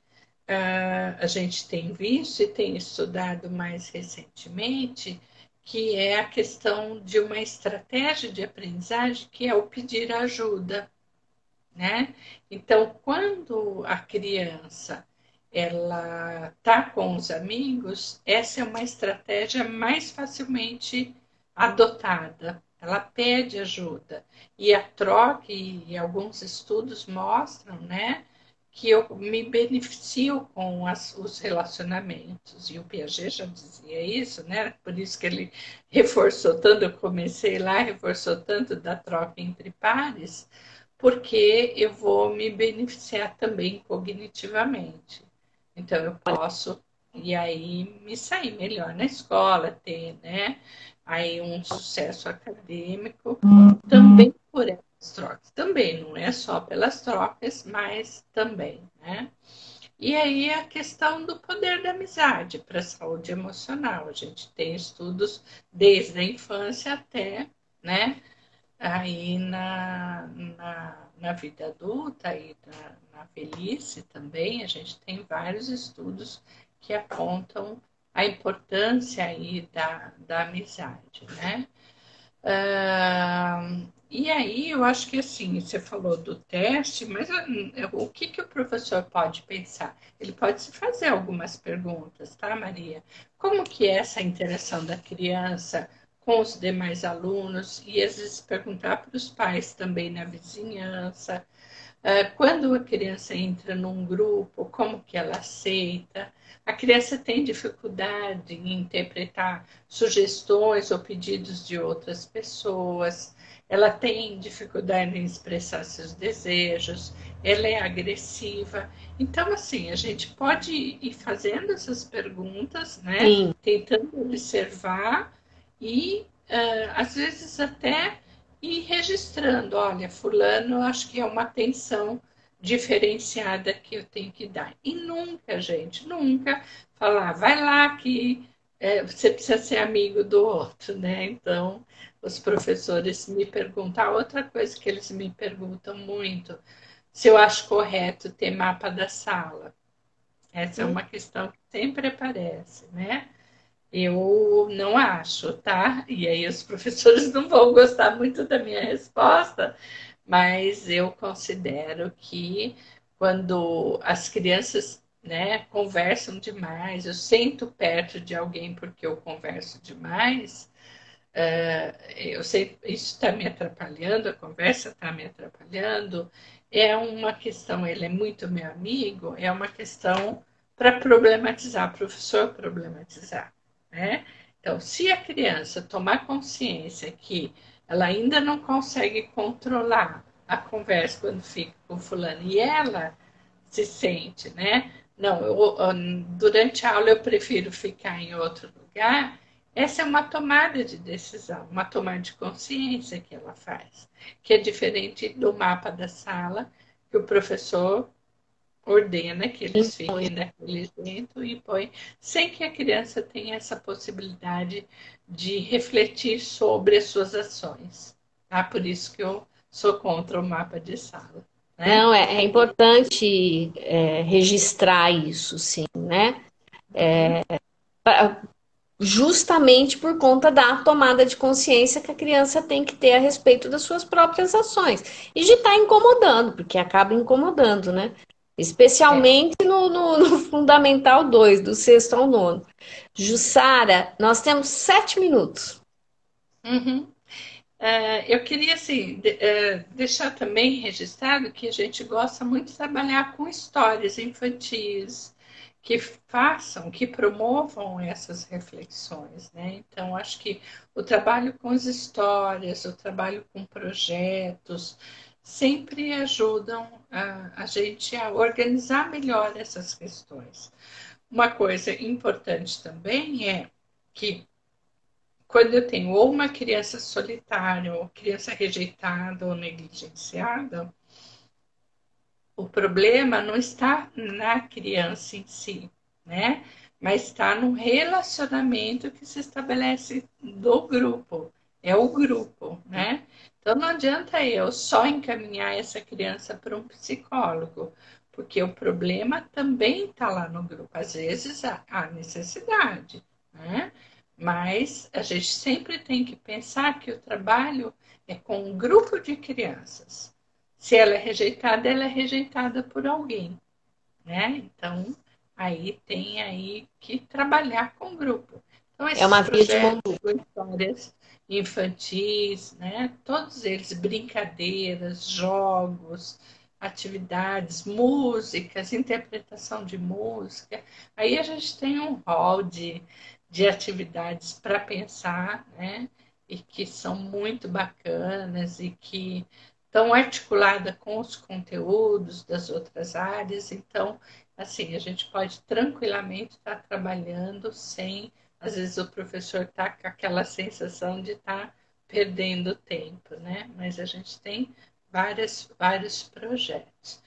a gente tem visto e tem estudado mais recentemente, que é a questão de uma estratégia de aprendizagem que é o pedir ajuda, né? Então, quando a criança ela está com os amigos, essa é uma estratégia mais facilmente adotada. Ela pede ajuda. E a troca, e alguns estudos mostram, né, que eu me beneficio com os relacionamentos. E o Piaget já dizia isso, né? Por isso que ele reforçou tanto, eu comecei lá, reforçou tanto da troca entre pares, porque eu vou me beneficiar também cognitivamente. Então eu posso e aí me sair melhor na escola, ter, né, aí um sucesso acadêmico também por essas trocas. Também não é só pelas trocas, mas também, né? E aí a questão do poder da amizade para a saúde emocional. A gente tem estudos desde a infância até, né, aí na vida adulta e na velhice também, a gente tem vários estudos que apontam a importância aí da amizade, né? E aí eu acho que assim, você falou do teste, mas o que o professor pode pensar? Ele pode se fazer algumas perguntas, tá, Maria? Como que é essa interação da criança com os demais alunos e às vezes perguntar para os pais também na vizinhança. Quando a criança entra num grupo, como que ela aceita? A criança tem dificuldade em interpretar sugestões ou pedidos de outras pessoas, ela tem dificuldade em expressar seus desejos, ela é agressiva. Então, assim, a gente pode ir fazendo essas perguntas, né? Sim. Tentando observar e, às vezes, até ir registrando. Olha, fulano, acho que é uma atenção diferenciada que eu tenho que dar. E nunca, gente, nunca falar, vai lá que você precisa ser amigo do outro, né? Então, os professores me perguntam. Outra coisa que eles me perguntam muito, se eu acho correto ter mapa da sala. Essa é uma questão que sempre aparece, né? Eu não acho, tá? E aí os professores não vão gostar muito da minha resposta, mas eu considero que quando as crianças, né, conversam demais, eu sento perto de alguém porque eu converso demais, eu sei, isso está me atrapalhando, a conversa está me atrapalhando, é uma questão, ele é muito meu amigo, é uma questão para problematizar, professor problematizar, né? Então, se a criança tomar consciência que ela ainda não consegue controlar a conversa quando fica com fulano e ela se sente, né? Não, durante a aula eu prefiro ficar em outro lugar. Essa é uma tomada de decisão, uma tomada de consciência que ela faz, que é diferente do mapa da sala, que o professor ordena que eles fiquem daquele jeito e põe, sem que a criança tenha essa possibilidade de refletir sobre as suas ações. Tá? Por isso que eu sou contra o mapa de sala. Né? Não, é importante registrar isso, sim, né? Justamente por conta da tomada de consciência que a criança tem que ter a respeito das suas próprias ações. E de estar incomodando, porque acaba incomodando, né? É. Especialmente no Fundamental 2, do sexto ao nono. Jussara, nós temos 7 minutos. Uhum. Eu queria assim, deixar também registrado que a gente gosta muito de trabalhar com histórias infantis que façam, que promovam essas reflexões, né? Então, acho que o trabalho com as histórias, o trabalho com projetos, sempre ajudam a gente a organizar melhor essas questões. Uma coisa importante também é que quando eu tenho ou uma criança solitária, ou criança rejeitada ou negligenciada, o problema não está na criança em si, né? Mas está no relacionamento que se estabelece do grupo. É o grupo, né? Então não adianta eu só encaminhar essa criança para um psicólogo, porque o problema também está lá no grupo. Às vezes há necessidade, né? Mas a gente sempre tem que pensar que o trabalho é com um grupo de crianças. Se ela é rejeitada por alguém, né? Então, aí tem aí que trabalhar com o grupo. Então, É esses uma via de mão projetos, histórias infantis, né? Todos eles, brincadeiras, jogos, atividades, músicas, interpretação de música. Aí a gente tem um rol de atividades para pensar, né? E que são muito bacanas e que estão articuladas com os conteúdos das outras áreas. Então, assim, a gente pode tranquilamente estar trabalhando sem, às vezes o professor está com aquela sensação de estar perdendo tempo, né? Mas a gente tem vários projetos.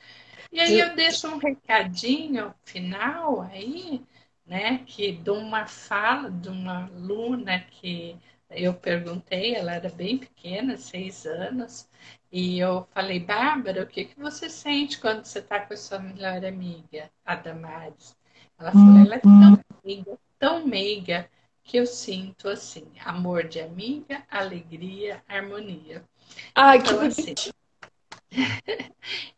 E aí Ju- eu deixo um recadinho final aí, né, que de uma fala de uma aluna que eu perguntei, ela era bem pequena, 6 anos, e eu falei, Bárbara, o que que você sente quando você está com a sua melhor amiga, a Damares? Ela falou, ela é tão meiga, que eu sinto assim, amor de amiga, alegria, harmonia. Ai, que Então, assim, bonitinho.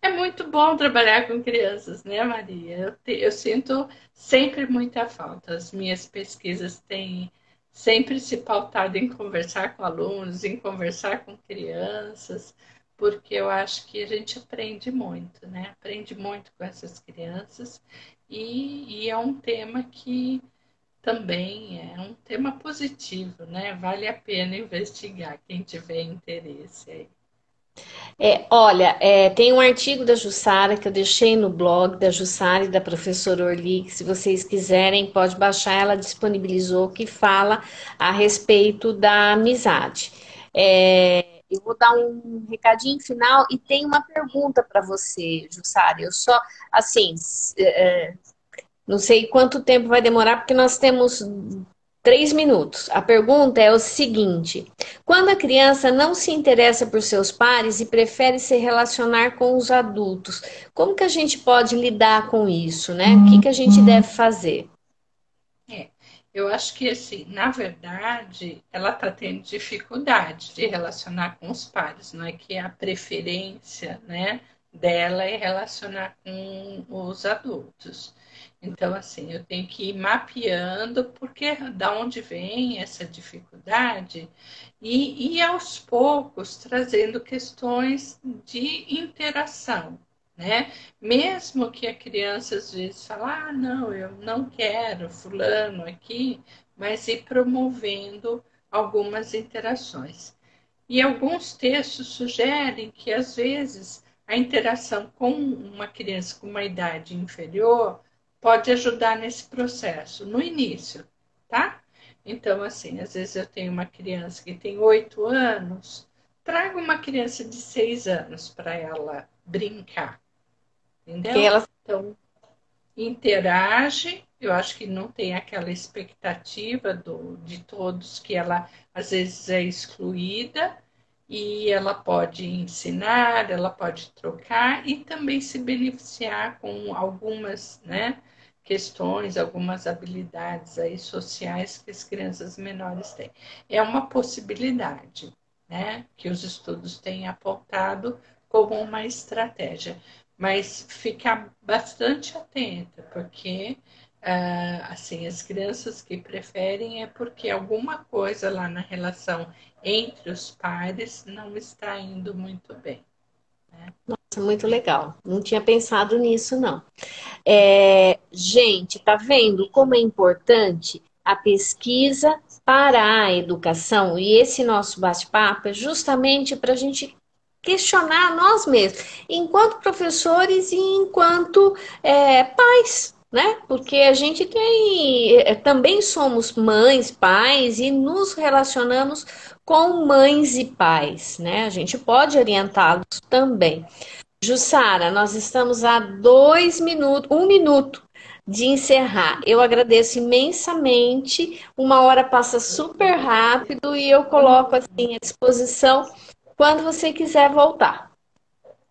é muito bom trabalhar com crianças, né, Maria? Eu sinto sempre muita falta. As minhas pesquisas têm sempre se pautado em conversar com alunos, em conversar com crianças, porque eu acho que a gente aprende muito, né? Aprende muito com essas crianças e é um tema que também é um tema positivo, né? Vale a pena investigar quem tiver interesse aí. Olha, tem um artigo da Jussara que eu deixei no blog da Jussara e da professora Orli, que se vocês quiserem, pode baixar, ela disponibilizou, que fala a respeito da amizade. Eu vou dar um recadinho final e tem uma pergunta para você, Jussara. Eu só, assim, não sei quanto tempo vai demorar, porque nós temos 3 minutos. A pergunta é o seguinte: quando a criança não se interessa por seus pares e prefere se relacionar com os adultos, como que a gente pode lidar com isso, né? O que que a gente deve fazer? É, eu acho que assim, na verdade, ela está tendo dificuldade de relacionar com os pares, não é que a preferência, né, dela é relacionar com os adultos. Então, assim, eu tenho que ir mapeando porque da onde vem essa dificuldade e aos poucos trazendo questões de interação, né? Mesmo que a criança às vezes fale, ah, não, eu não quero fulano aqui, mas ir promovendo algumas interações. E alguns textos sugerem que às vezes a interação com uma criança com uma idade inferior pode ajudar nesse processo, no início, tá? Então, assim, às vezes eu tenho uma criança que tem 8 anos, traga uma criança de 6 anos para ela brincar, Que entendeu? ela Então, interage, eu acho que não tem aquela expectativa de todos que ela às vezes é excluída e ela pode ensinar, ela pode trocar e também se beneficiar com algumas, né, questões, algumas habilidades aí sociais que as crianças menores têm. É uma possibilidade, né, que os estudos têm apontado como uma estratégia, mas ficar bastante atenta, porque assim, as crianças que preferem é porque alguma coisa lá na relação entre os pares não está indo muito bem. Né? é muito legal. Não tinha pensado nisso, não. Gente, tá vendo como é importante a pesquisa para a educação? E esse nosso bate-papo é justamente para a gente questionar nós mesmos, enquanto professores e enquanto pais, né? Porque a gente também somos mães, pais e nos relacionamos com mães e pais, né? A gente pode orientá-los também. Jussara, nós estamos a 2 minutos, 1 minuto de encerrar. Eu agradeço imensamente. Uma hora passa super rápido e eu coloco assim à disposição quando você quiser voltar.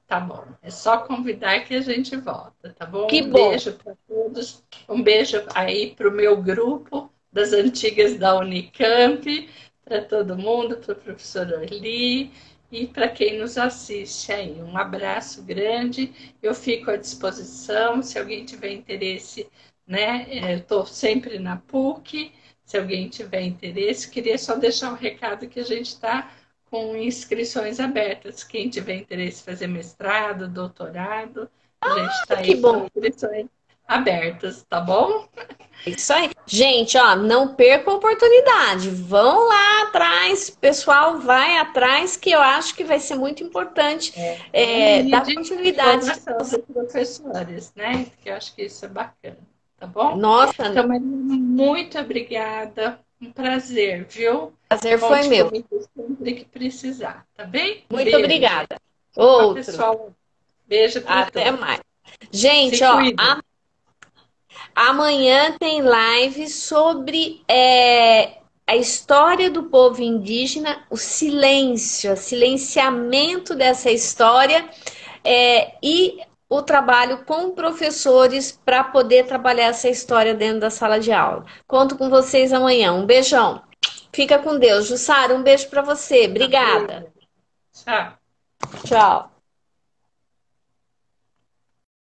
Tá bom, é só convidar que a gente volta, tá bom? Que Um bom. beijo para todos, um beijo aí para o meu grupo das antigas da Unicamp, para todo mundo, para o professor Orli e para quem nos assiste aí. Um abraço grande, eu fico à disposição, se alguém tiver interesse, né? Eu estou sempre na PUC, se alguém tiver interesse, queria só deixar um recado que a gente está com inscrições abertas. Quem tiver interesse em fazer mestrado, doutorado, a gente está Que aí com bom. inscrições abertas, tá bom? Isso aí. Gente, ó, não perca a oportunidade. Vão lá atrás, pessoal, vai atrás, que eu acho que vai ser muito importante E dar de continuidade. formação de professores, né? Que eu acho que isso é bacana, tá bom? Nossa, Então, Marina, muito obrigada. Um prazer, viu? o prazer foi Conte meu. comigo sempre que precisar, tá bem? Um Muito beijo. obrigada. Tchau, Outro. pessoal. Beijo para Até todos. mais. Se Gente, ó, cuidem. amanhã tem live sobre a história do povo indígena, o silêncio, o silenciamento dessa história e o trabalho com professores para poder trabalhar essa história dentro da sala de aula. Conto com vocês amanhã. Um beijão. Fica com Deus. Jussara, um beijo para você. Obrigada. Tchau. Tchau.